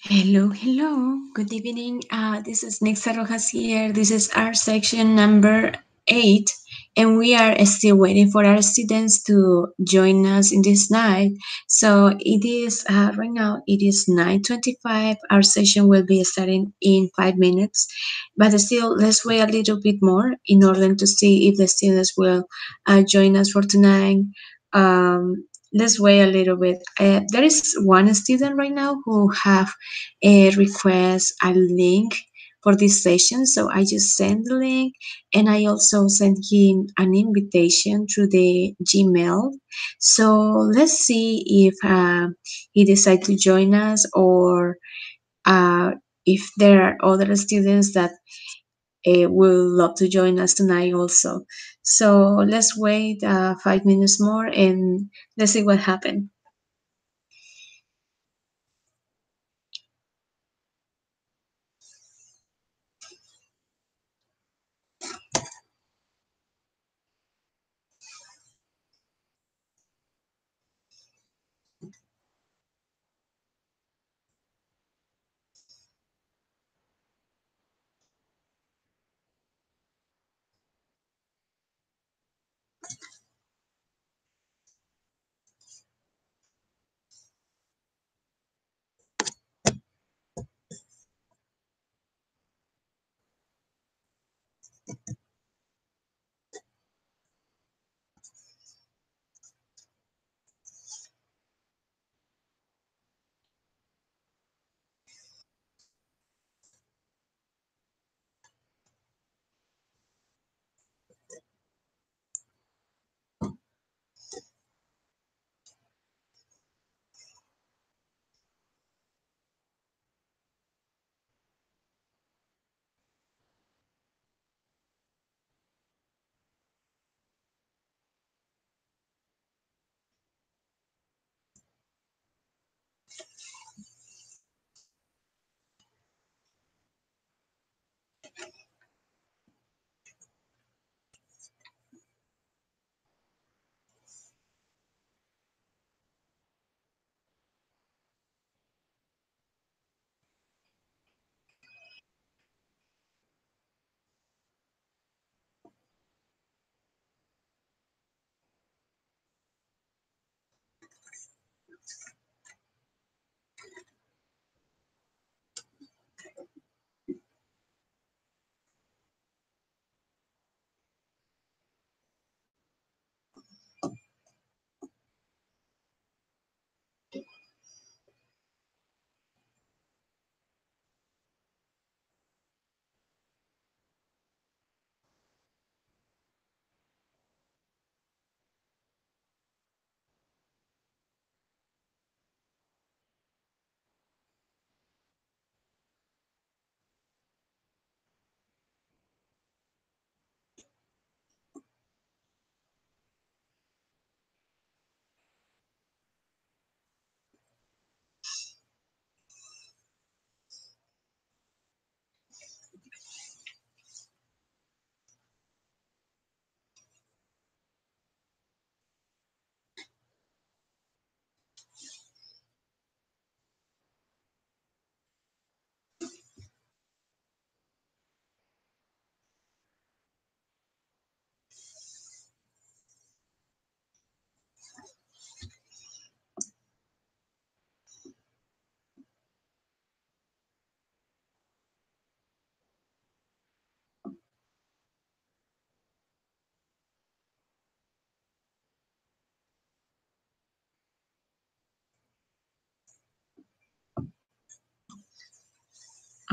Hello, hello. Good evening. This is Nexa Rojas here. This is our section number 8, and we are still waiting for our students to join us in this night. So it is right now. It is 9:25. Our session will be starting in 5 minutes, but still, let's wait a little bit more in order to see if the students will join us for tonight. Let's wait a little bit. There is one student right now who have request a link for this session. So I just sent the link and I also sent him an invitation through the Gmail. So let's see if he decides to join us or uh, if there are other students that will love to join us tonight also. So let's wait 5 minutes more and let's see what happens.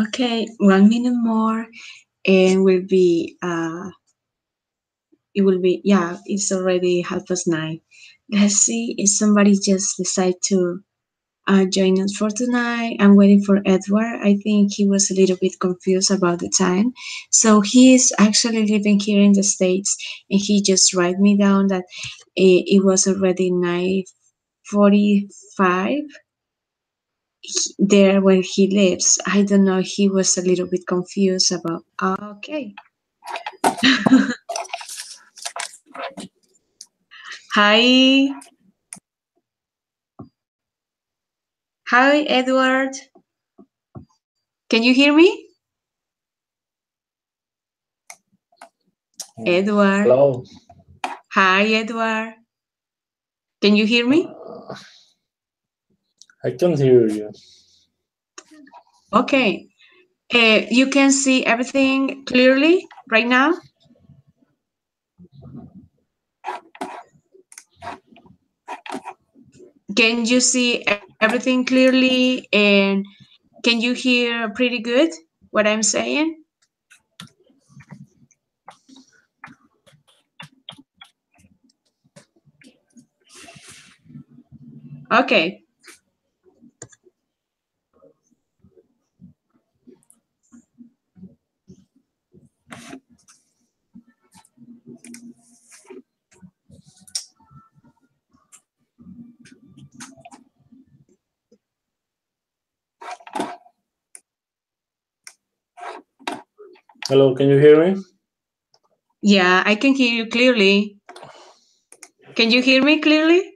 Okay, 1 minute more and it will be, yeah, it's already 9:30. Let's see if somebody just decide to join us for tonight. I'm waiting for Edward. I think he was a little bit confused about the time. So he is actually living here in the States and he just write me down that it was already 9:45 there where he lives. I don't know, he was a little bit confused about, okay. Hi. Hi, Edward. Can you hear me? Edward. Hello. Hi, Edward. Can you hear me? I can't hear you. Okay. You can see everything clearly right now? Can you see everything clearly and can you hear pretty good what I'm saying? Okay. Hello, can you hear me? Yeah, I can hear you clearly. Can you hear me clearly?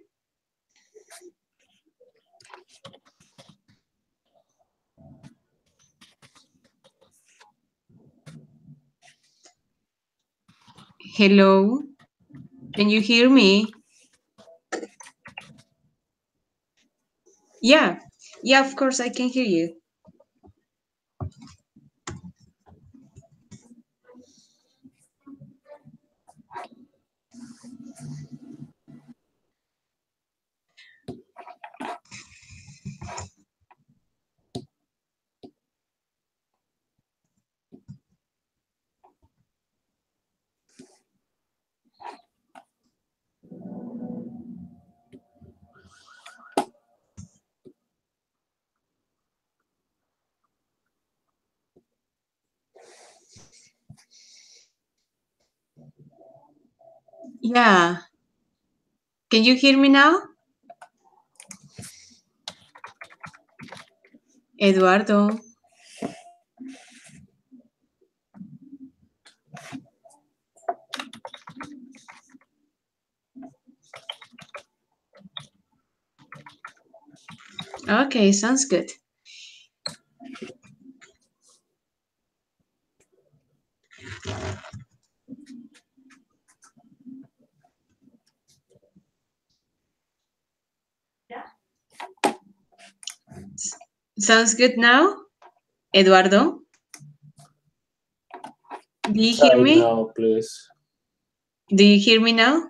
Hello? Can you hear me? Yeah. Yeah, of course I can hear you. Yeah. Can you hear me now? Eduardo. Okay, sounds good. Sounds good now? Eduardo? Do you Try hear it me? now, please. Do you hear me now?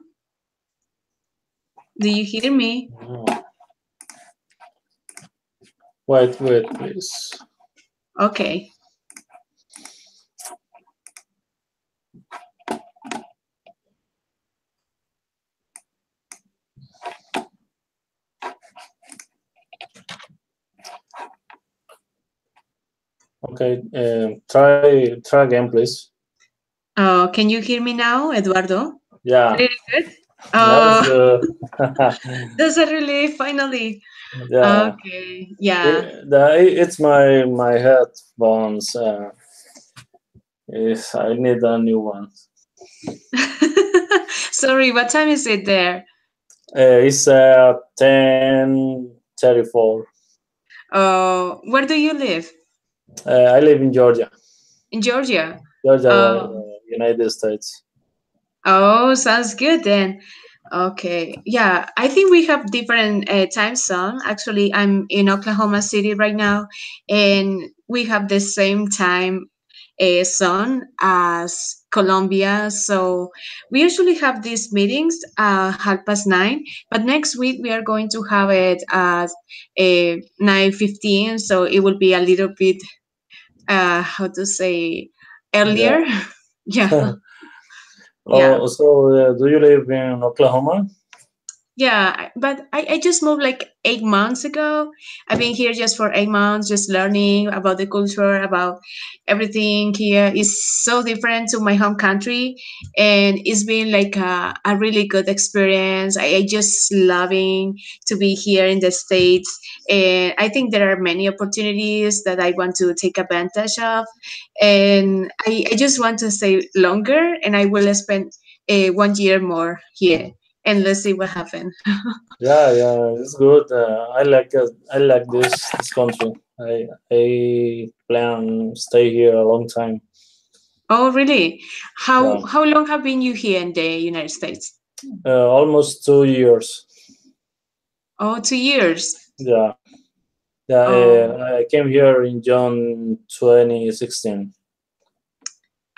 Do you hear me? No. Wait, please. Okay. Okay, try again, please. Can you hear me now, Eduardo? Yeah, Really good? that's Oh, good. that's a relief, finally. Yeah, Okay, yeah. it's my headphones. I need a new one. Sorry, what time is it there? It's 10:34. Where do you live? I live in Georgia. In Georgia. Georgia, Oh, United States. oh, sounds good then. Okay, yeah, I think we have different time zone. Actually, I'm in Oklahoma City right now, and we have the same time zone as Colombia. So we usually have these meetings 9:30, but next week we are going to have it at 9:15. So it will be a little bit, how to say, Yeah. earlier. Yeah. Yeah. Oh, so do you live in Oklahoma? Yeah, but I just moved like 8 months ago. I've been here just for 8 months, just learning about the culture, about everything here is so different to my home country. And it's been like a really good experience. I just loving to be here in the States. And I think there are many opportunities that I want to take advantage of. And I just want to stay longer and I will spend 1 year more here and let's see what happens. Yeah, it's good. I like this country. I plan stay here a long time. Oh, really? Yeah, How long have been you here in the United States? almost 2 years. Oh, 2 years. Yeah, yeah. Oh, I came here in June 2016.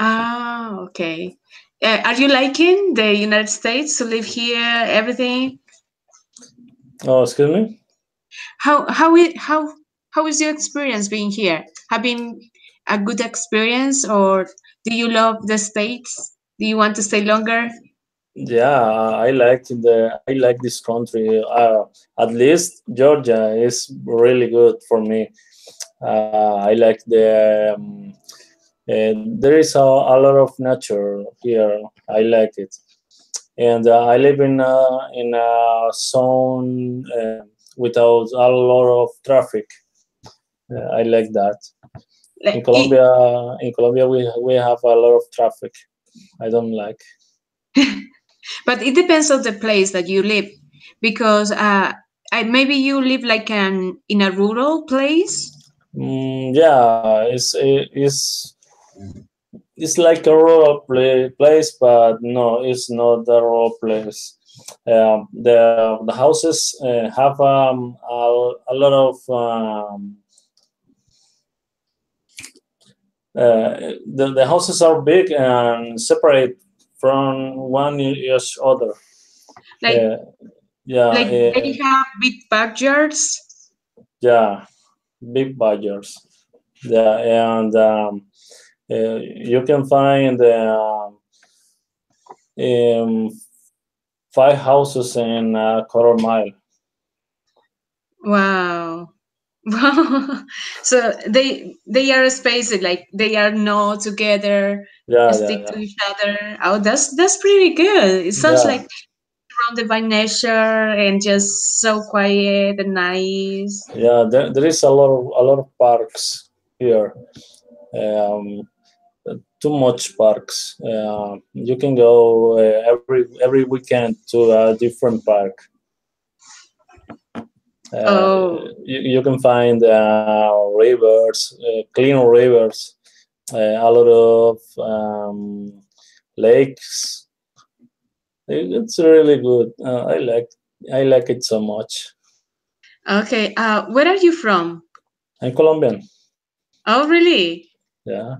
okay. Are you liking the United States to live here? Everything? Oh, excuse me. How is your experience being here? Have been a good experience, or do you love the States? Do you want to stay longer? Yeah, I like this country. At least Georgia is really good for me. I like there is a lot of nature here. I like it, and I live in a zone without a lot of traffic. I like that. Like, it, In Colombia, we have a lot of traffic. I don't like. but it depends on the place that you live, because maybe you live like in a rural place. Yeah, it's like a rural place, but no, it's not a rural place. The houses have a lot of the houses are big and separate from one each other. Like Uh, yeah, like they have big backyards. yeah, big badgers. Yeah, and you can find um, 5 houses in a quarter mile. Wow. Wow. So they are spaced, like they are not together, Yeah, yeah, stick yeah, to each other. Oh, that's pretty good. It sounds yeah, like surrounded by nature and just so quiet and nice. yeah. There is a lot of parks here. Um, Too much parks. You can go every weekend to a different park. Uh, Oh, you can find rivers, clean rivers, a lot of lakes. It's really good. I like it so much. okay. Where are you from? I'm Colombian. Oh, really? Yeah.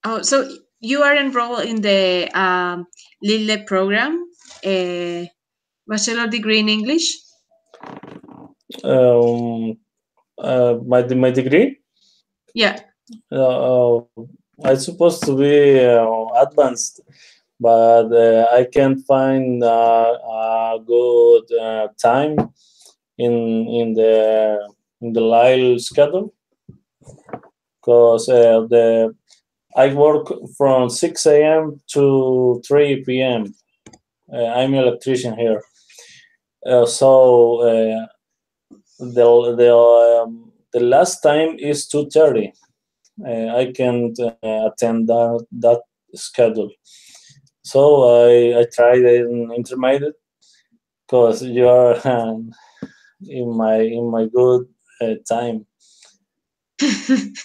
Oh, so you are enrolled in the LILE program, uh, bachelor degree in English? Um, my degree. Yeah. Uh, I supposed to be advanced, but I can't find a good time in in the in the LILE schedule because the I work from 6 a.m. to 3 p.m. I'm an electrician here, so the last time is 2:30. I can't attend that schedule. So I tried an intermediate because you are in my good time.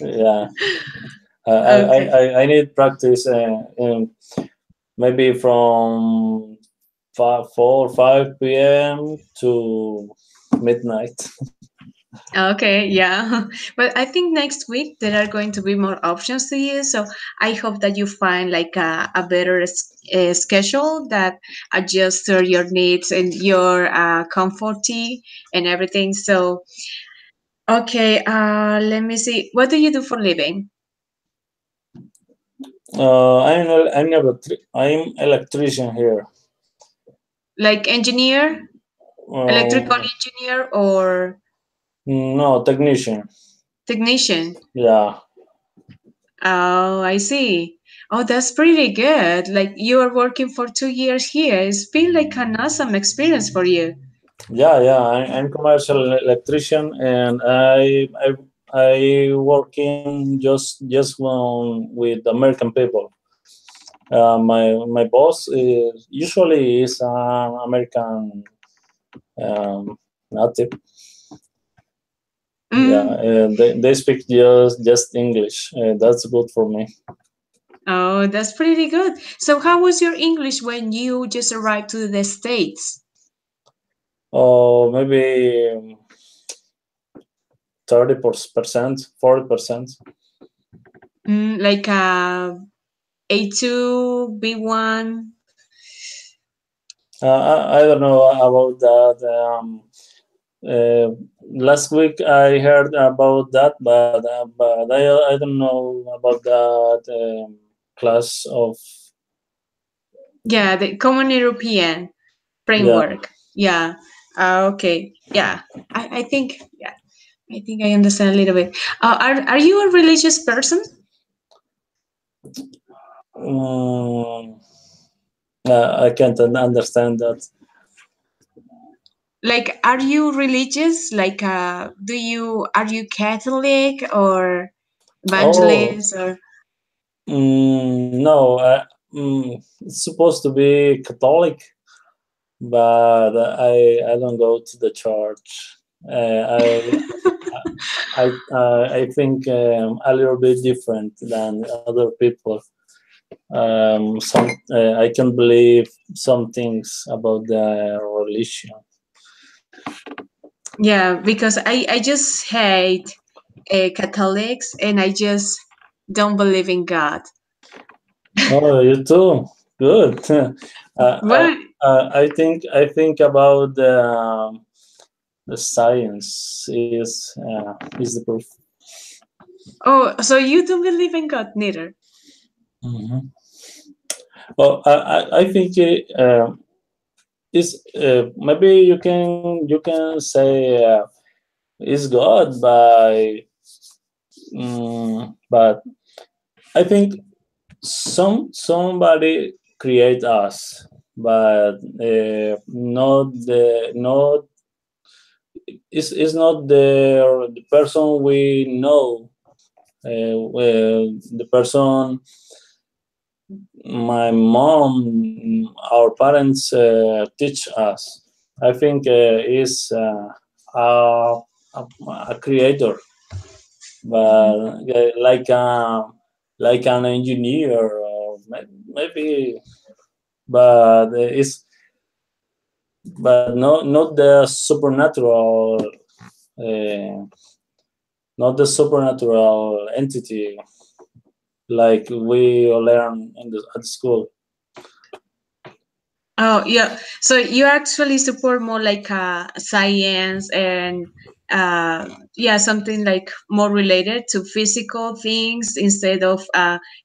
Yeah, Okay. I need practice maybe from 4 or 5 p.m. to midnight. Okay, yeah. But I think next week there are going to be more options to you. So I hope that you find like a better schedule that adjusts to your needs and your comfort and everything. So, okay, let me see. What do you do for living? I'm electrician here. Like engineer, electrical Um, engineer, or no, technician. technician? Yeah, Oh, I see. Oh, that's pretty good. Like you are working for 2 years here. It's been like an awesome experience for you. yeah. I'm commercial electrician, and I working with American people. My boss is usually is an American native. Yeah, Mm. they speak just English. That's good for me. Oh, that's pretty good. So, how was your English when you just arrived to the States? Or maybe 30%, 40%. Like A2, B1? I don't know about that. Uh, Last week I heard about that, but I don't know about that class of. Yeah, the Common European Yeah. framework. Yeah. Okay. Yeah. I think. Yeah. I think I understand a little bit. Are you a religious person? Mm, I can't understand that. Like, are you religious? Like, are you Catholic or Oh, evangelist or? no. It's supposed to be Catholic, but I don't go to the church. I think a little bit different than other people. I can believe some things about the religion. Yeah, because I just hate Catholics and I just don't believe in God. Oh, you too. Good. Well, I think about the science is the proof. oh, so you don't believe in God neither? Mhm. Well, I think is maybe you can say is God but I think somebody create us, but not is not the person we know. Well, the person, my mom, our parents teach us. I think is a creator, but like an engineer or maybe, but not the supernatural, uh, not the supernatural entity like we learn at school. Oh, yeah. So you actually support more like science and yeah, something like more related to physical things instead of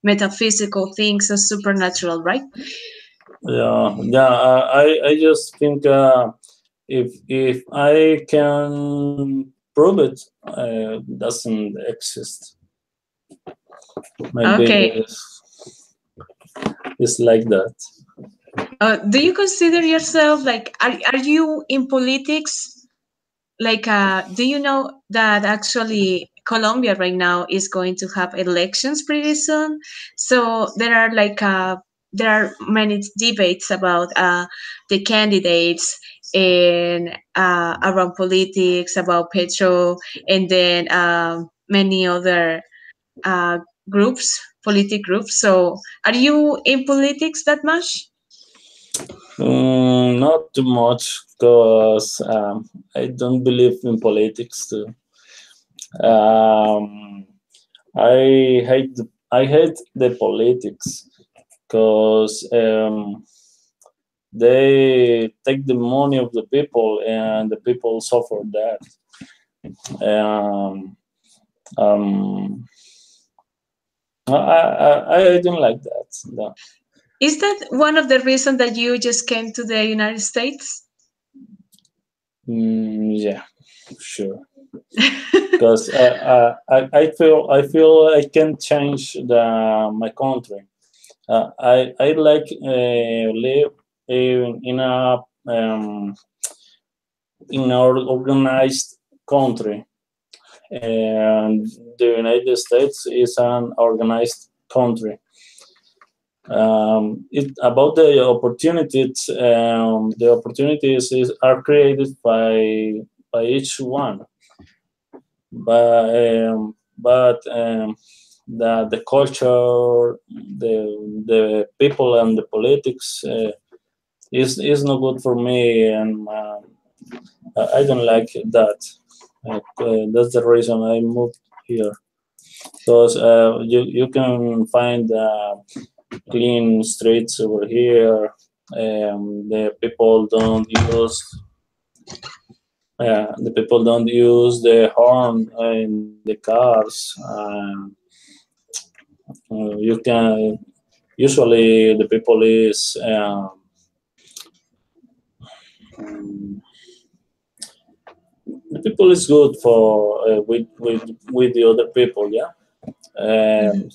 metaphysical things or supernatural, right? Yeah. I just think if I can prove it, doesn't exist. Maybe Okay. it's like that. Do you consider yourself like are you in politics? Like, do you know that actually Colombia right now is going to have elections pretty soon? So there are many debates about the candidates and around politics, about Petro, and then many other uh, groups, politic groups. So, are you in politics that much? Not too much because I don't believe in politics too. Um, I hate the politics because they take the money of the people and the people suffer that. Um, um, I don't like that. No. Is that one of the reasons that you just came to the United States? Yeah, sure. Because I feel I can change my country. I like live in a organized country, and the United States is an organized country. It about the opportunities are created by each one. but the culture, the people and the politics is not good for me, and I don't like that. That's the reason I moved here. Because you can find clean streets over here. The people don't use the horn in the cars. You can usually the people is um, the people is good for with the other people, yeah. Mhm.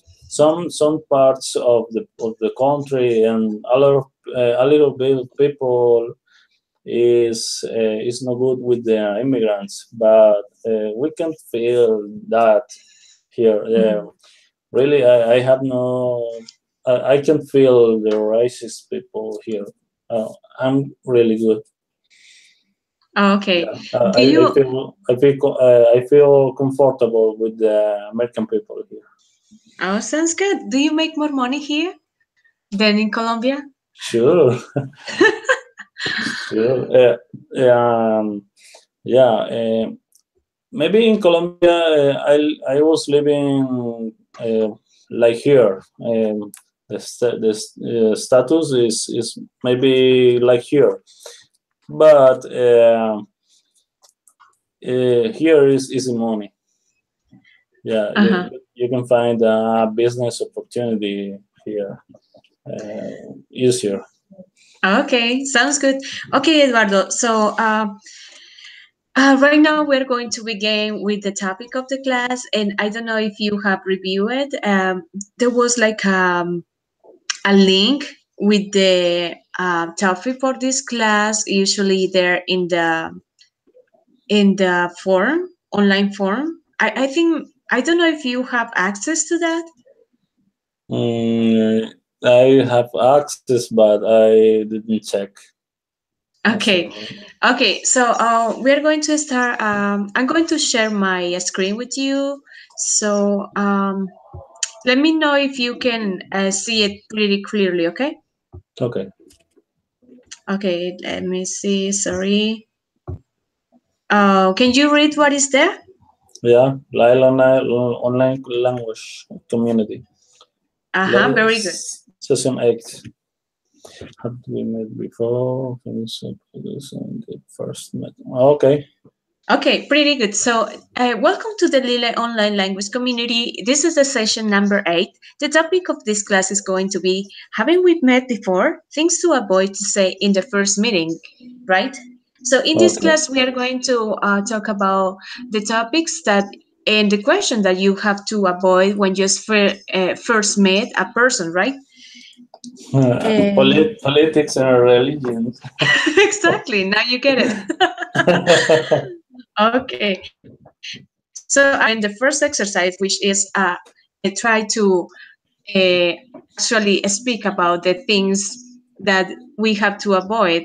Some parts of the country and a little bit of people is not good with the immigrants, but we can feel that here. Mhm. Really, I have no. I can feel the racist people here. I'm really good. Okay. Yeah, Do you? I feel comfortable with the American people here. Oh, sounds good. Do you make more money here than in Colombia? Sure, sure. Yeah. Maybe in Colombia, I was living like here. The status is maybe like here, but here is easy money. Yeah, Uh-huh. you can find a business opportunity here easier. Okay, sounds good. Okay, Eduardo. So, right now we're going to begin with the topic of the class, and I don't know if you have reviewed it. There was like a link with the topic for this class. Usually, they're in the form, online form. I think I don't know if you have access to that. Mm, I have access, but I didn't check. Okay, So okay. So we're going to start. I'm going to share my screen with you. So let me know if you can see it pretty clearly. Okay. okay. Okay. Let me see. Sorry. Can you read what is there? Yeah, LILE online language community. Uh-huh. Very good. Session 8 had to be made before. Finish this and the first meeting. Okay. Okay, pretty good. So, welcome to the LILE Online Language Community. This is the session number 8. The topic of this class is going to be having we met before, things to avoid to say in the first meeting, right? So, in this Okay. class, we are going to talk about the topics that and the question that you have to avoid when you first meet a person, right? And Politics and religion. exactly, now you get it. Okay, so I'm going to start with the first exercise, which is try to actually speak about the things that we have to avoid.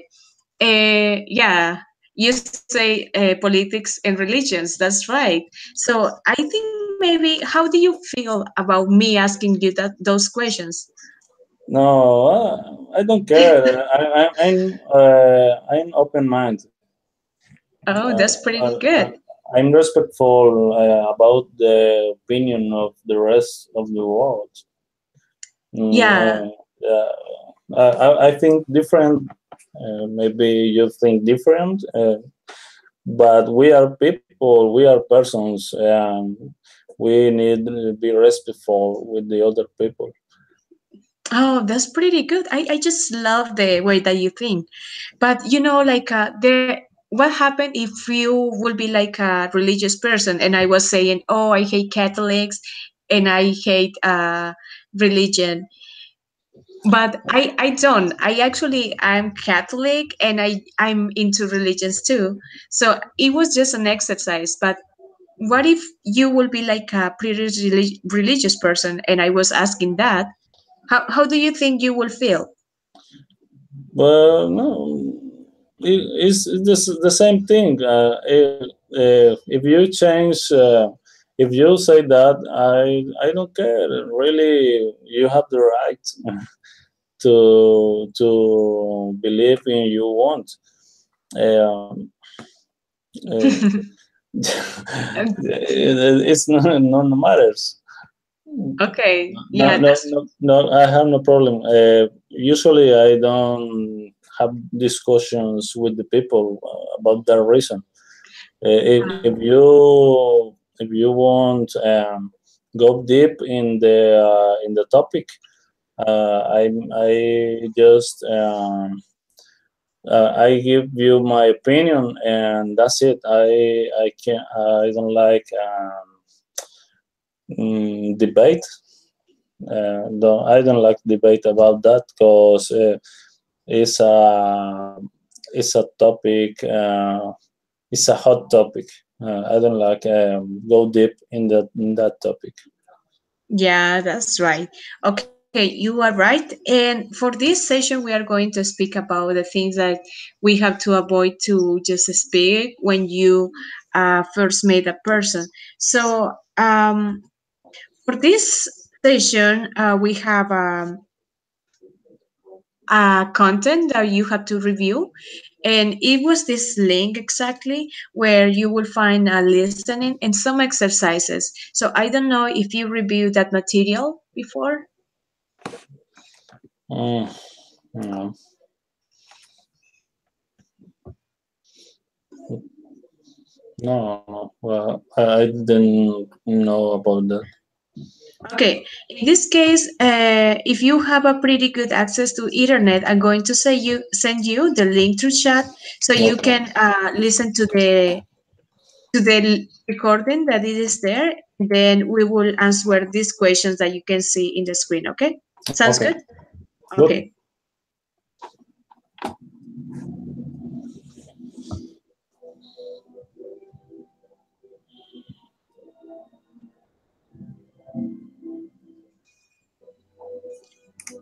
Yeah, you say politics and religions. That's right. So I think maybe, how do you feel about me asking you those questions? No, I don't care. I'm open minded. Oh, that's pretty I, good. I'm respectful about the opinion of the rest of the world. Mm, Yeah, I think different. Maybe you think different, but we are people. We are persons. We need to be respectful with the other people. oh, that's pretty good. I just love the way that you think. But like what happened if you will be like a religious person and I was saying, oh, I hate Catholics and I hate religion. But I don't. I'm Catholic and I'm into religions too. So it was just an exercise. But what if you will be like a pretty religious person and I was asking that? How do you think you will feel? But no, it's the same thing. if you change, if you say that, I don't care. Really, you have the right to believe in you want. Um, uh, it's not matters. Okay, No, yeah, no, that's no, no. I have no problem. Usually, I don't have discussions with the people about that reason. If you want go deep in the topic, I just I give you my opinion and that's it. I don't like debate. I don't like debate about that because it's a it's a topic. It's a hot topic. I don't like go deep in that topic. yeah, that's right. Okay, you are right. And for this session, we are going to speak about the things that we have to avoid to just speak when you first meet a person. So, for this session, we have content that you have to review. And it was this link exactly where you will find a listening and some exercises. So I don't know if you reviewed that material before. Mm, no, no. Well, I didn't know about that. Okay, in this case, if you have a pretty good access to internet, I'm going to say you send you the link through chat so you Okay. can listen to the recording that it is there. Then we will answer these questions that you can see in the screen. Okay, sounds Okay. good. Good. Okay.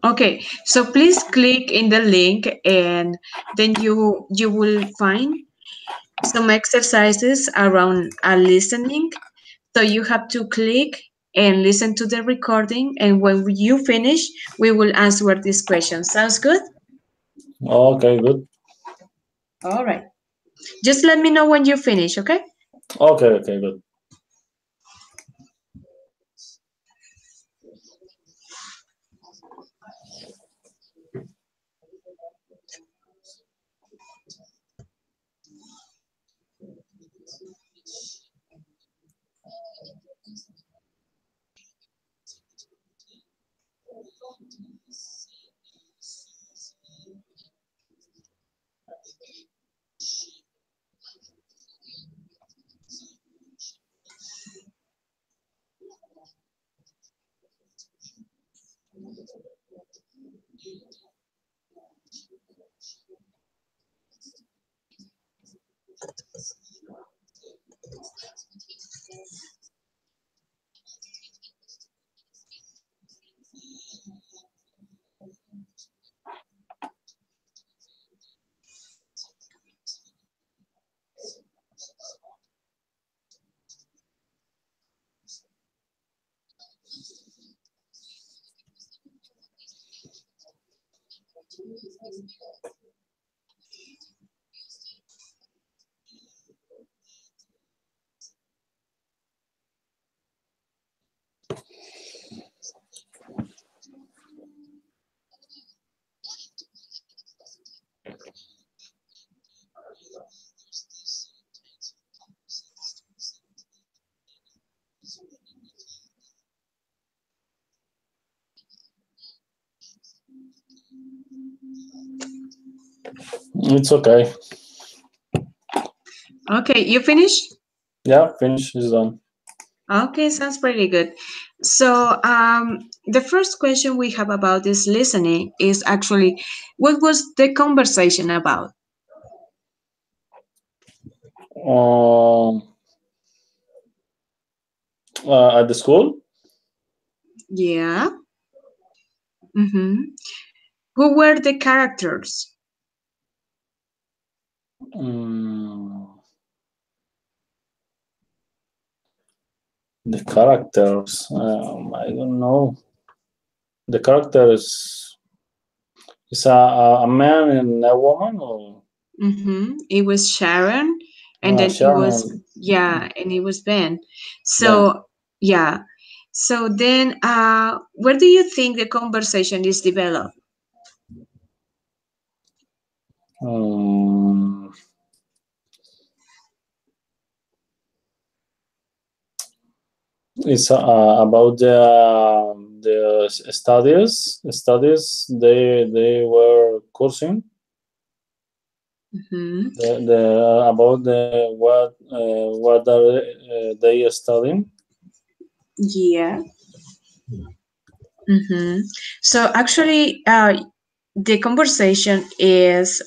Okay, so please click in the link and then you will find some exercises around listening. So you have to click and listen to the recording, and when you finish, we will answer these questions. Sounds good? Okay. Good. All right. Just let me know when you finish, okay? Okay. Okay. Good. It's okay. Okay, you finish? Yeah. Finish is done. Okay, sounds pretty good. So, the first question we have about this listening is actually, what was the conversation about? Um. At the school. Yeah. Mm-hmm. Who were the characters? Mm, The characters. I don't know. The character is a man and a woman, or It was Sharon, and then it was, Sharon yeah, and it was Ben. Ben. So yeah. So then, where do you think the conversation is developed? Um, it's about the studies they were cursing. Mm-hmm. The about the what are they studying? Yeah. Mm-hmm. So actually, the conversation is,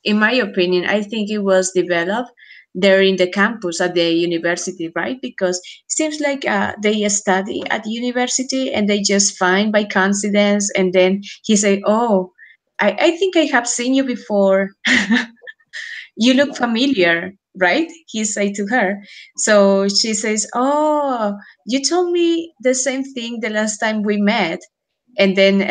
in my opinion, I think it was developed there in the campus at the university, right? Because it seems like they study at the university and they just find by coincidence, and then he say, "Oh, I think I have seen you before." You look familiar, right? He said to her. So she says, "Oh, you told me the same thing the last time we met." And then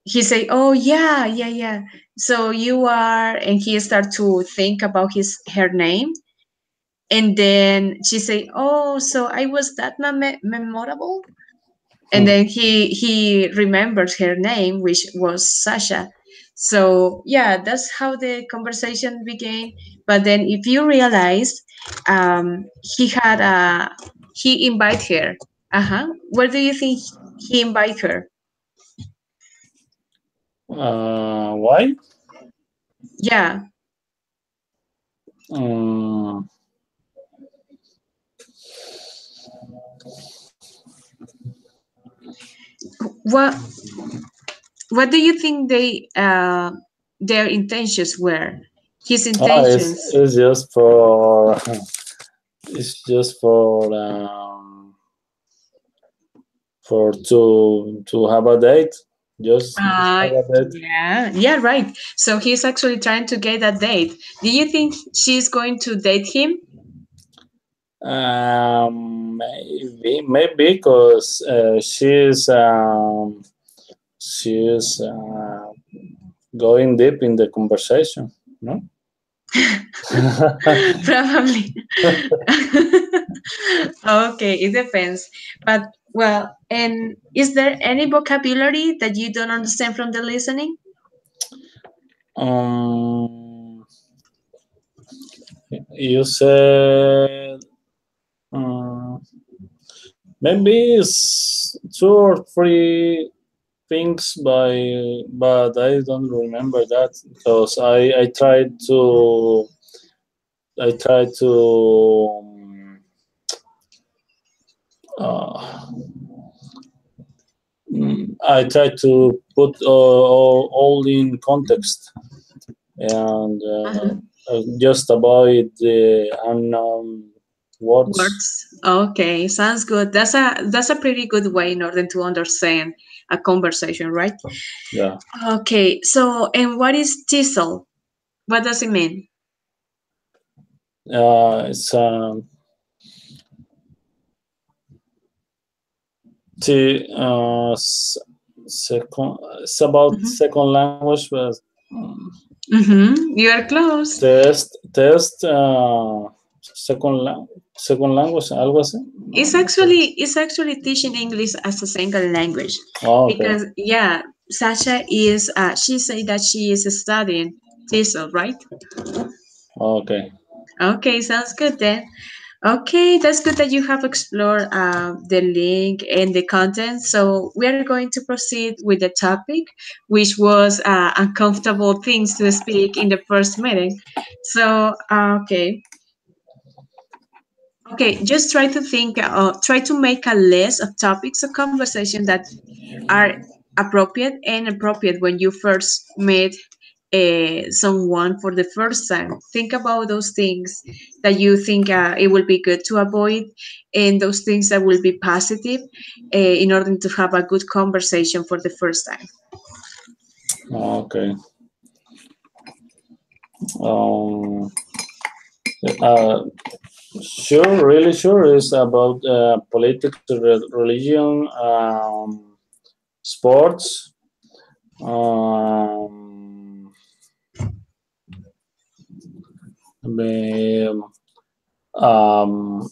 he say, "Oh yeah, yeah, yeah. So you are," and he start to think about his her name. And then she say, "Oh, so I was that memorable." And Hmm. then he remembers her name, which was Sasha. So yeah, that's how the conversation began. But then if you realize, he had a he invite her. Where do you think he invite her? Why? Yeah. Um, What do you think their intentions were? His intentions. it's just for it's just to have a date. Just have a date. Yeah, yeah, right. So he's actually trying to get a date. Do you think she's going to date him? Maybe because she's going deep in the conversation. No. Probably. Okay, it depends. But well, and is there any vocabulary that you don't understand from the listening? um, you said um, maybe it's two or three things but I don't remember that because I tried to uh, I tried to put all in context and Uh-huh. just avoid the unknown words. Words. Okay, sounds good. That's a pretty good way in order to understand a conversation, right? Yeah, Okay, so and what is TESOL? What does it mean? it's t second. It's about Mm-hmm. second language, but You are close. test second language, algo así. No, It's no sé. actually teaching English as a second language Oh, okay, because yeah, Sasha is she said that she is studying TESOL, right? okay. Okay, sounds good then. Okay, that's good that you have explored the link and the content. So we are going to proceed with the topic, which was uncomfortable things to speak in the first meeting. So, okay, just try to think, try to make a list of topics of conversation that are appropriate and appropriate when you first meet someone for the first time. Think about those things that you think it will be good to avoid, and those things that will be positive in order to have a good conversation for the first time. Okay. Um, uh, Sure, really sure. It's about politics, religion, sports, um, the- um,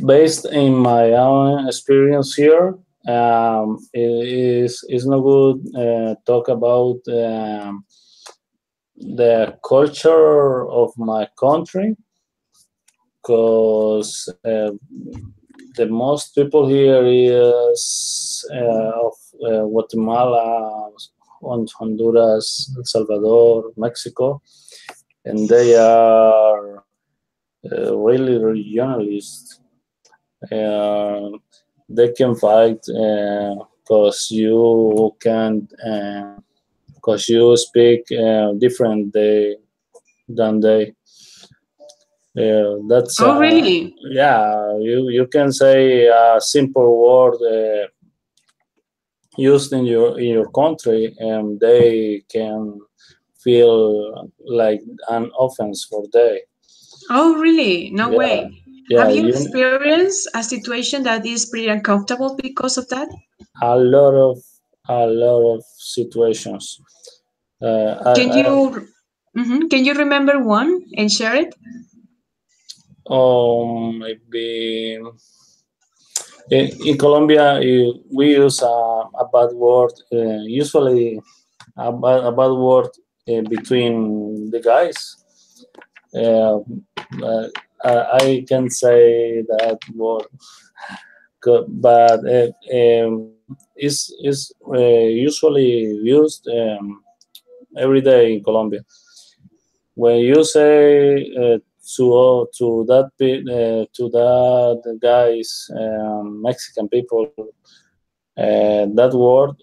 based in my own experience here. It is no good talk about the culture of my country because the most people here is of Guatemala, Honduras, El Salvador, Mexico, and they are really regionalist. Uh, they can fight because you can because you speak different than they. That's Oh, really? yeah. You can say a simple word used in your country, and they can feel like an offense for they. Oh, really? No Yeah, way. yeah. Have you You experienced a situation that is pretty uncomfortable because of that? a lot of situations. Can I can you remember one and share it? maybe in Colombia we use a bad word. Usually a bad word between the guys. Uh, uh, I can say that word, but is usually used every day in Colombia. When you say to that guys Mexican people that word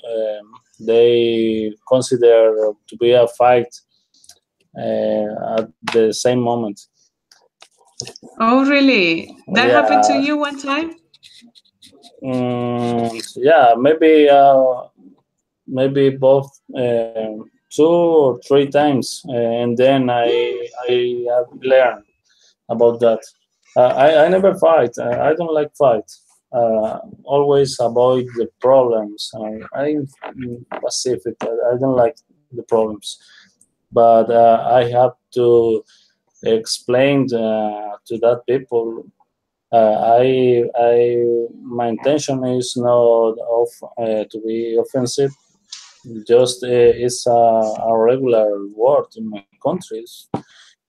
they consider to be a fight at the same moment. Oh, really? That happened to Yeah, you one time? yeah, maybe both two or three times, and then I have learned about that. I never fight. I don't like fight. Always avoid the problems. I'm Pacific. I don't like the problems, but I have to explain to that people. My intention is not to be offensive. Just it's a regular word in my country.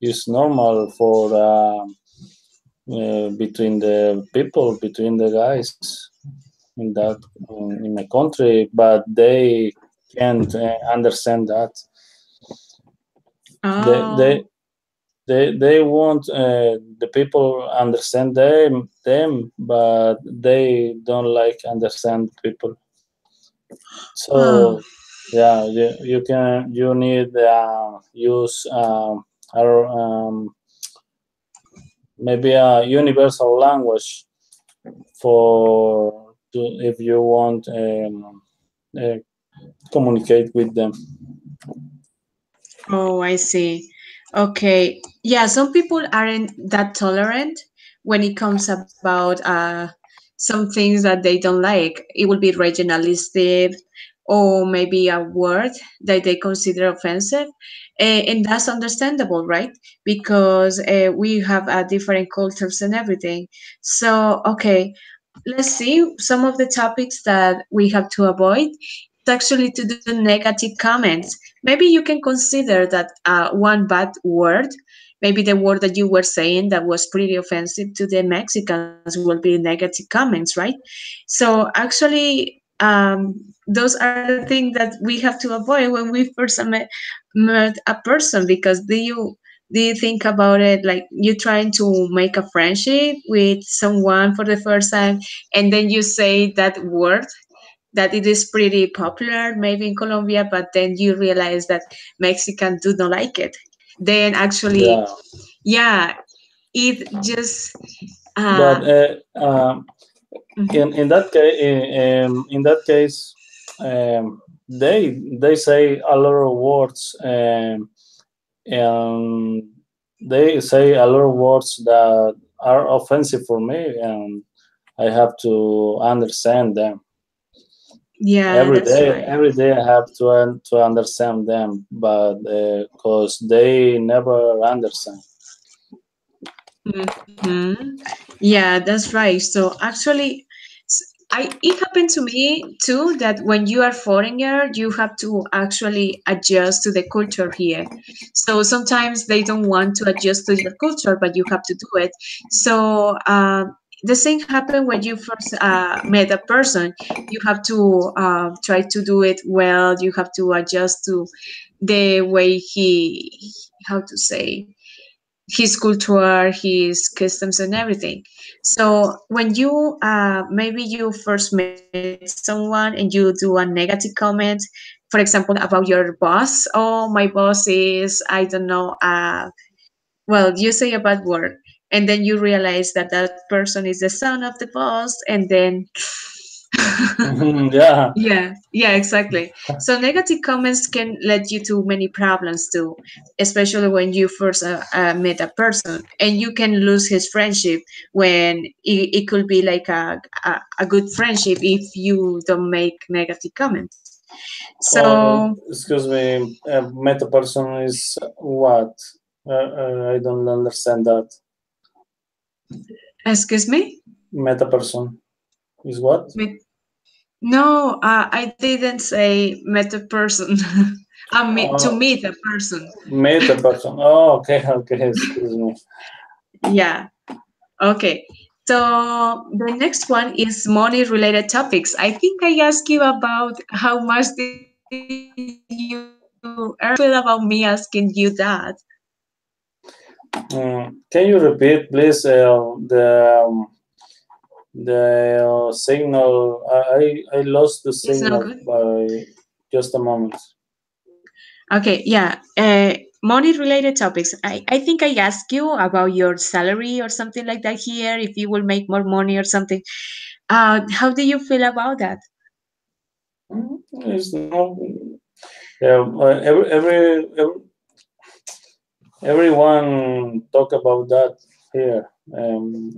It's normal for between the people, between the guys in that in my country, but they can't understand that. They Oh, they they want the people understand them, but they don't like understand people. oh, So yeah, you need use our, maybe a universal language for to if you want uh, communicate with them. oh, I see. Okay. Yeah, some people aren't that tolerant when it comes about some things that they don't like. It will be regionalistic or maybe a word that they consider offensive. And that's understandable, right? Because we have different cultures and everything. So, okay, let's see some of the topics that we have to avoid. It's actually to do negative comments. Maybe you can consider that one bad word, maybe the word that you were saying that was pretty offensive to the Mexicans will be negative comments, right? So actually, those are the things that we have to avoid when we first met a person, because do you think about it like you trying to make a friendship with someone for the first time, and then you say that word that it is pretty popular maybe in Colombia, but then you realize that Mexicans do not like it. Then actually, Yeah, yeah, it just but mhm. in that case, they say a lot of words, and they say a lot of words that are offensive for me, and I have to understand them Yeah, that's right. every day I have to understand them, but because they never understand. Hmm. Yeah, that's right. So actually, it happened to me too that when you are foreigner, you have to actually adjust to the culture here. So sometimes they don't want to adjust to your culture, but you have to do it. So the same happened when you first met a person. You have to try to do it well. You have to adjust to the way how to say, his culture, his customs, and everything. So when you maybe you first met someone and you do a negative comment, for example, about your boss. Oh, my boss is, I don't know, well, you say a bad word, and then you realize that that person is the son of the boss, and then Yeah. yeah, exactly. So negative comments can lead you to many problems too, especially when you first met a person, and you can lose his friendship when it could be like a good friendship if you don't make negative comments. So, Excuse me, meta person is what? I don't understand that. excuse me? Meta person is what? No, I didn't say met a person. To Uh, meet a person. Meta person. Oh, okay, okay. Excuse me. Yeah. Okay. So the next one is money related topics. I think I asked you about how much did you earn. How do you feel about me asking you that? Can you repeat, please, the signal? I lost the It's not signal good. by just a moment. Okay, yeah. Money related topics. I think I asked you about your salary or something like that here, if you will make more money or something. How do you feel about that? It's no, yeah, everyone talk about that here.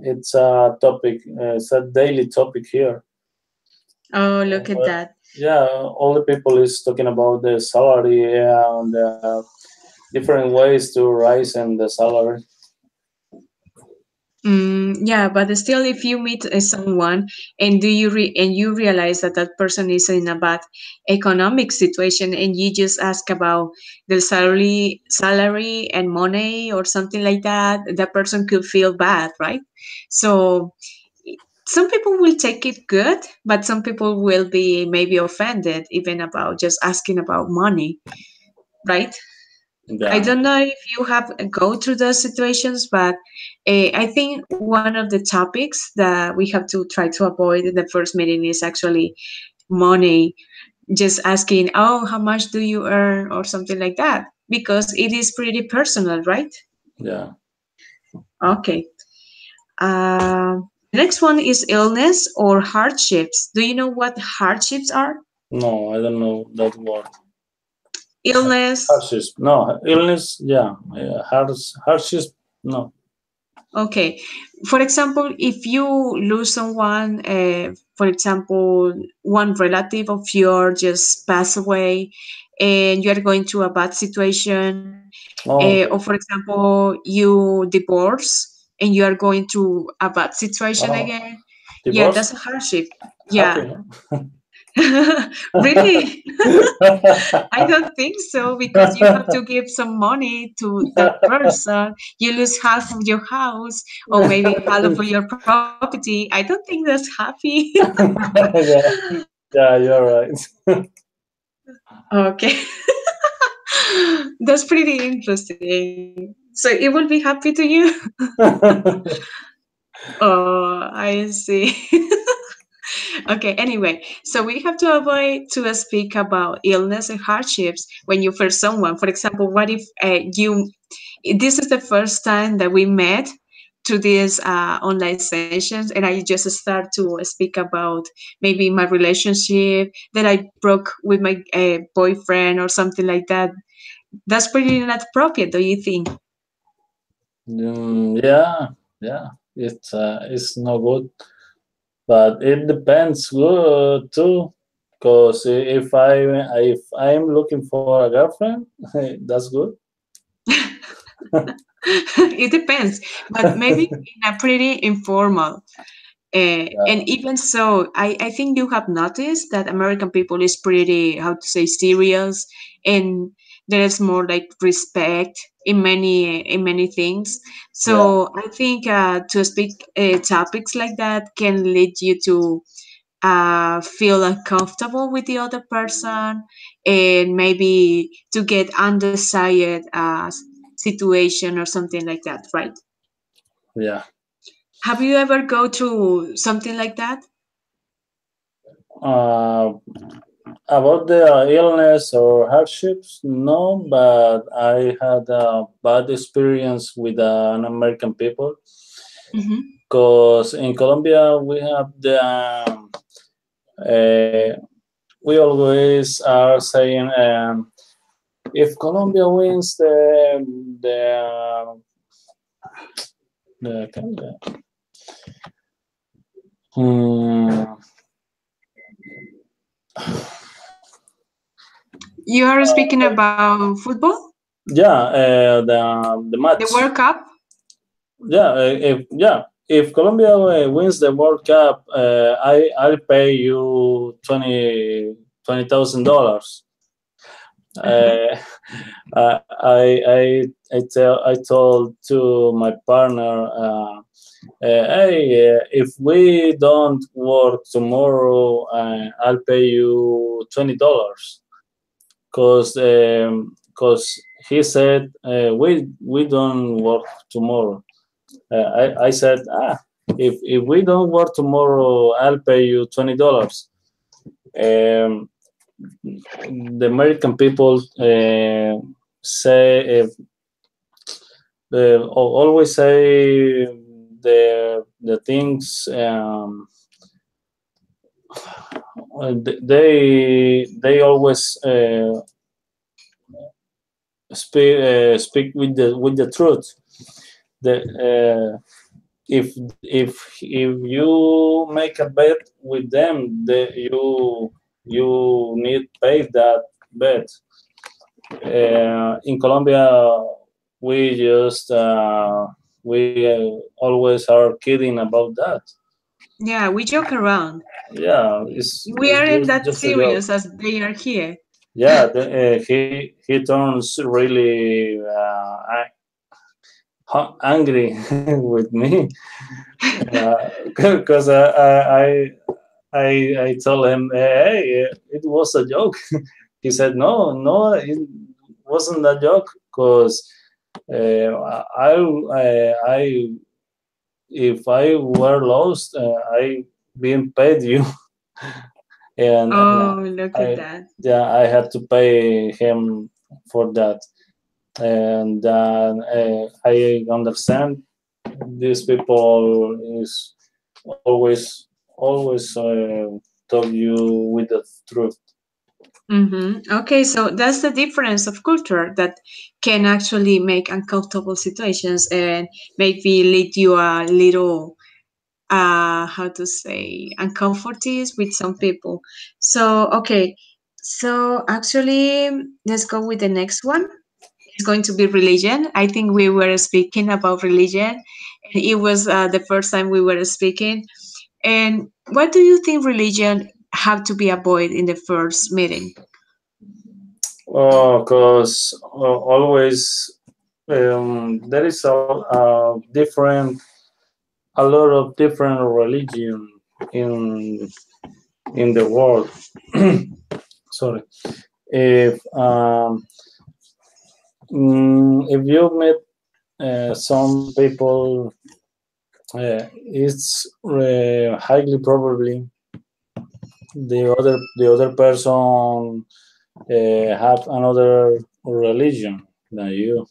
It's a topic. It's a daily topic here. Oh, look at But that. yeah, all the people is talking about the salary and different ways to rise in the salary. Yeah, but still, if you meet someone and you realize that that person is in a bad economic situation, and you just ask about the salary and money or something like that, that person could feel bad, right? So some people will take it good, but some people will be maybe offended even about just asking about money, right? I Yeah, don't know if you have go through those situations, but I think one of the topics that we have to try to avoid in the first meeting is actually money. Just asking, "Oh, how much do you earn?" or something like that, because it is pretty personal, right? yeah. Okay. The next one is illness or hardships. Do you know what hardships are? No, I don't know that word. Illness. Hardships. No, illness. Yeah, yeah. Hardships. No. Okay. For example, if you lose someone, for example, one relative of yours just passed away and you are going through a bad situation, Oh, or okay. for example, you divorce and you are going through a bad situation Oh, again, yeah, divorce. that's a hardship. Happy. Yeah. Really? I don't think so because you have to give some money to that person. You lose half of your house or maybe half of your property. I don't think that's happy. Yeah, yeah, you're right. Okay. That's pretty interesting. So it will be happy to you? Oh, I see. Okay, anyway, so we have to avoid to speak about illness and hardships when you first someone. For example, what if this is the first time that we met through these online sessions, and I just start to speak about maybe my relationship that I broke with my boyfriend or something like that. That's pretty not appropriate, do you think? Yeah, yeah. It's no good, but it depends good too. Because if I'm looking for a girlfriend, that's good. It depends, but maybe in a pretty informal. And Yeah, even so, I think you have noticed that American people is pretty, how to say, serious, and there is more like respect in many things. yeah, So I think to speak topics like that can lead you to feel uncomfortable with the other person, and maybe to get undesired situation or something like that, right? yeah. Have you ever go through something like that? Uh, about the illness or hardships, no, but I had a bad experience with an American people. Hmm. Because in Colombia we have the uh, we always are saying if Colombia wins the hmm, You are speaking about football, yeah, the the match. World Cup. If Colombia wins the World Cup, I'll pay you $20,000. Uh-huh. Uh, I told to my partner, hey, if we don't work tomorrow, I'll pay you $20, cause he said we don't work tomorrow. I said, if we don't work tomorrow, I'll pay you $20. Um, the American people say always say the things they always speak with the truth. The if you make a bet with them, you need pay that bet. In Colombia, we just we always are kidding about that. Yeah, we joke around. Yeah, We it's aren't that just a joke. serious as they are here. Yeah, he turns really angry with me because I told him, hey, it was a joke. He said, no, it wasn't a joke because I if I were lost, I been paid you, and Oh, look at I that. yeah I had to pay him for that, and I understand these people is always tell you with the truth. Okay, so that's the difference of culture that can actually make uncomfortable situations and maybe lead you a little, how to say, uncomforties with some people. So, okay, so actually, let's go with the next one. It's going to be religion. I think we were speaking about religion, and it was the first time we were speaking. And what do you think religion have to be avoided in the first meeting? Oh, because always there is a lot of different religion in in the world. Sorry. If if you meet some people, it's highly probably the other person have another religion than you,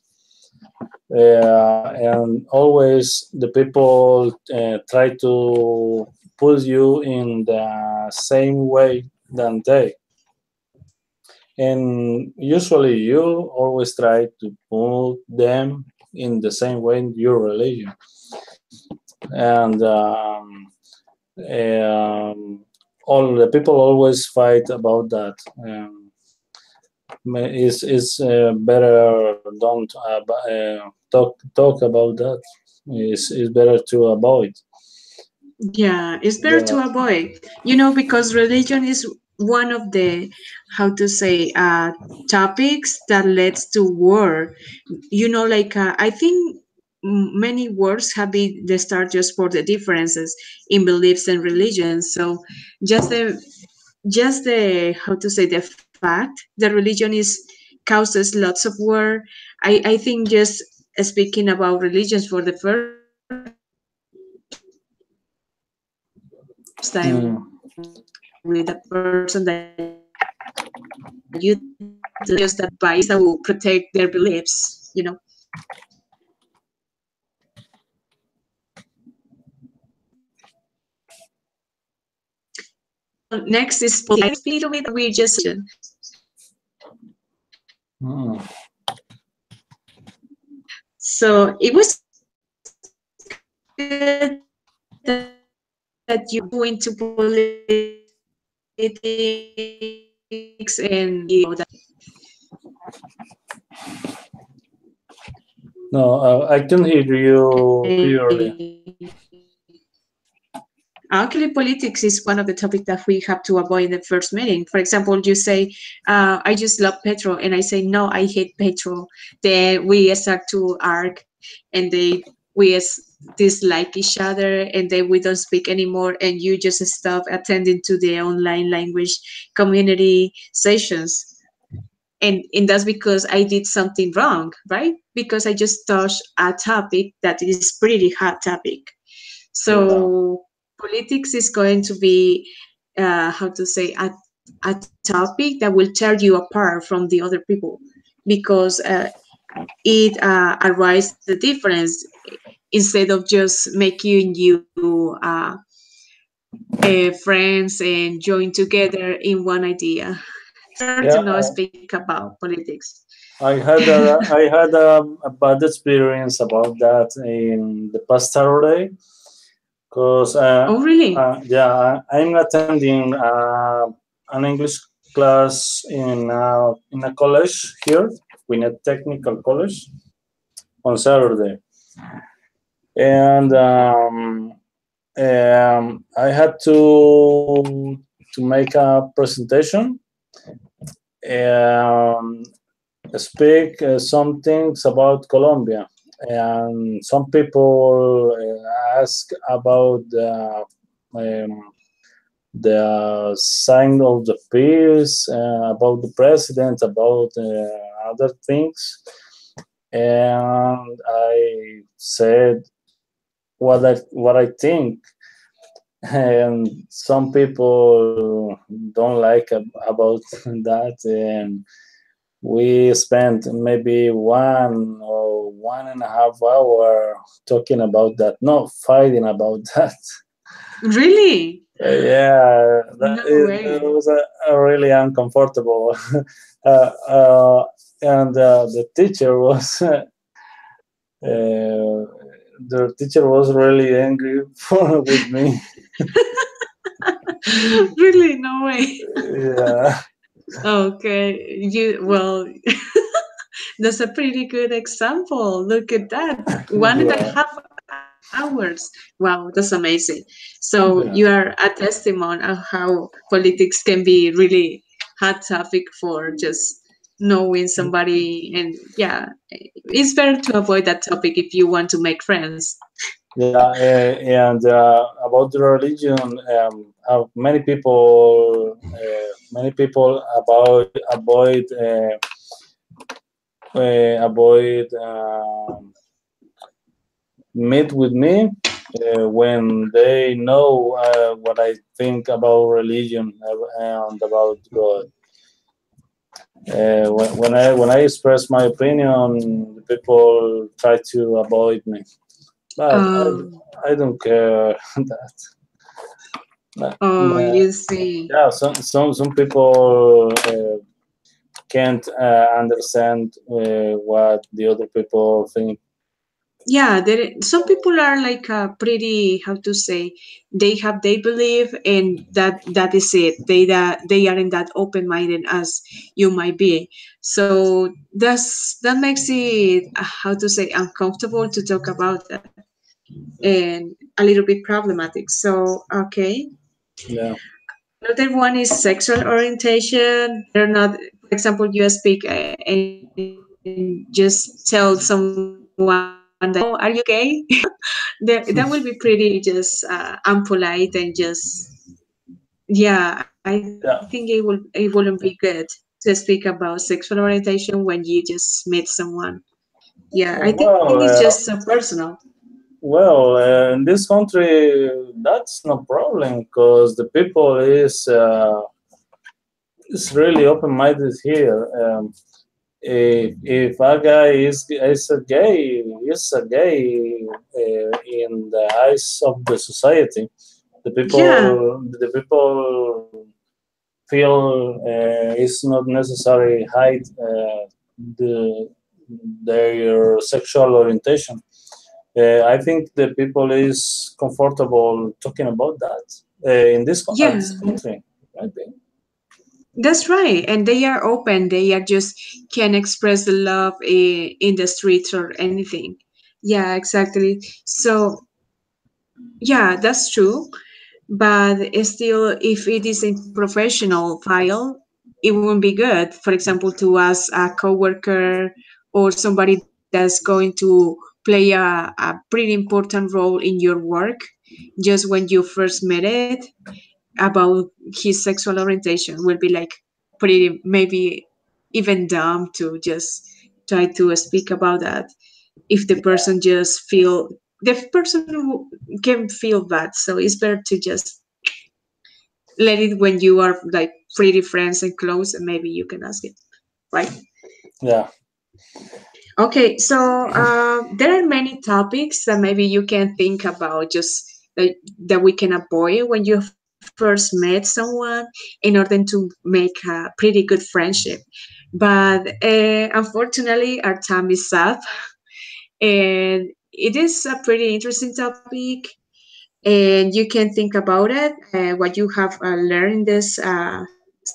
and always the people try to put you in the same way than they, and usually you always try to put them in the same way in your religion. And all the people always fight about that. Is better don't talk about that. Is better to avoid Yeah, it's better to that. avoid, because religion is one of the, how to say, topics that leads to war. Like, I think many wars have been the start just for the differences in beliefs and religions. So just the how to say, the fact that religion is causes lots of war. I think just speaking about religions for the first time with a person that you don't know, and just Mm. advice that will protect their beliefs. So next is politics. A little bit we just Mm. So it was good that you into politics and No, I can hear you clearly. Actually, politics is one of the topics that we have to avoid in the first meeting. For example, you say, I just love petrol, and I say, no, I hate petrol. Then we start to argue, and dislike each other, and then we don't speak anymore, and you just stop attending to the online language community sessions. And that's because I did something wrong, right? Because I just touched a topic that is pretty hot topic. Yeah, So politics is going to be, how to say, a topic that will tear you apart from the other people, because it arises the difference instead of just making you friends and join together in one idea. It's better to yeah. not speak about politics. I had a bad experience about that in the past Saturday, because Oh, really? yeah, I'm attending an English class in a college here, in a technical college on Saturday, and I had to make a presentation and speak some things about Colombia. And some people ask about the sign of the peace, about the president, about other things. And I said what I think, and some people don't like about that, and we spent maybe 1.5 hour talking about that, not fighting about that. Really? Yeah, No it way. was a really uncomfortable. And the teacher was really angry with me. Really? No way. Yeah, Okay. Well, that's a pretty good example. Look at that. One and a yeah, half hours. Wow, that's amazing. So you yeah, are a testimony of how politics can be really hot topic for just knowing somebody. And yeah, it's better to avoid that topic if you want to make friends. yeah. And about the religion, many people avoid meet with me when they know what I think about religion and about God. When I express my opinion, the people try to avoid me, but Um, I don't care that. oh, you see. Yeah, some people can't understand what the other people think. yeah, some people are like pretty, how to say, they have they believe, and that is it. They are in that open minded as you might be. So that makes it how to say uncomfortable to talk about that, and a little bit problematic. So okay. Yeah, Another one is sexual orientation. They're not, for example, you speak and just tell someone that, oh, are you gay? That will be pretty just unpolite and just, yeah, I think yeah. it wouldn't be good to speak about sexual orientation when you just meet someone. Yeah, I think it's just so Well, personal. in this country, that's no problem because the people is really open-minded here. If a guy is a gay, is a gay in the eyes of the society. Yeah, The people feel it's not necessary hide the their sexual orientation. I think the people is comfortable talking about that at yeah. this country. I think. That's right. And they are open. They are just can express the love in the streets or anything. Yeah, exactly. So, yeah, that's true. But still, if it is in professional file, it won't be good. For example, to ask a coworker or somebody that's going to play a pretty important role in your work just when you first met it about his sexual orientation will be like pretty maybe even dumb to just try to speak about that if the person just feel the person can feel bad, so it's better to just let it when you are like pretty friends and close and maybe you can ask it, right? Yeah, Okay, so there are many topics that maybe you can think about just that we can avoid when you first met someone in order to make a pretty good friendship. But unfortunately, our time is up, and it is a pretty interesting topic, and you can think about it, what you have learned in this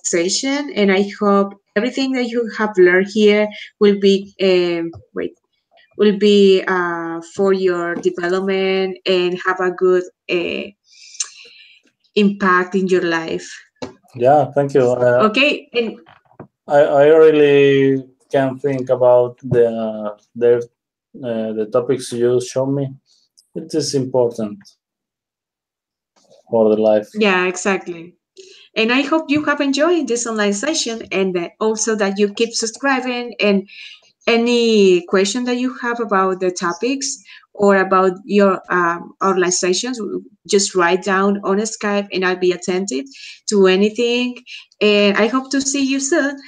session, and I hope everything that you have learned here will be will be for your development and have a good impact in your life. yeah. Thank you. Okay, and I really can think about the topics you show me. It is important for the life. yeah, exactly. And I hope you have enjoyed this online session and that also that you keep subscribing, and any question that you have about the topics or about your organizations, just write down on Skype and I'll be attentive to anything. And I hope to see you soon.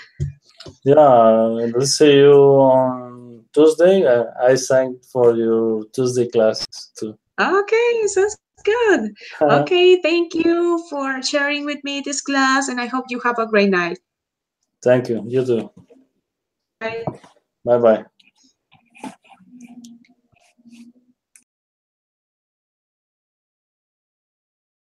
Yeah, let's see you on Tuesday. I signed for your Tuesday classes too. Okay, sounds good. Okay, thank you for sharing with me this class, and I hope you have a great night. Thank you. You too. Bye. Bye bye.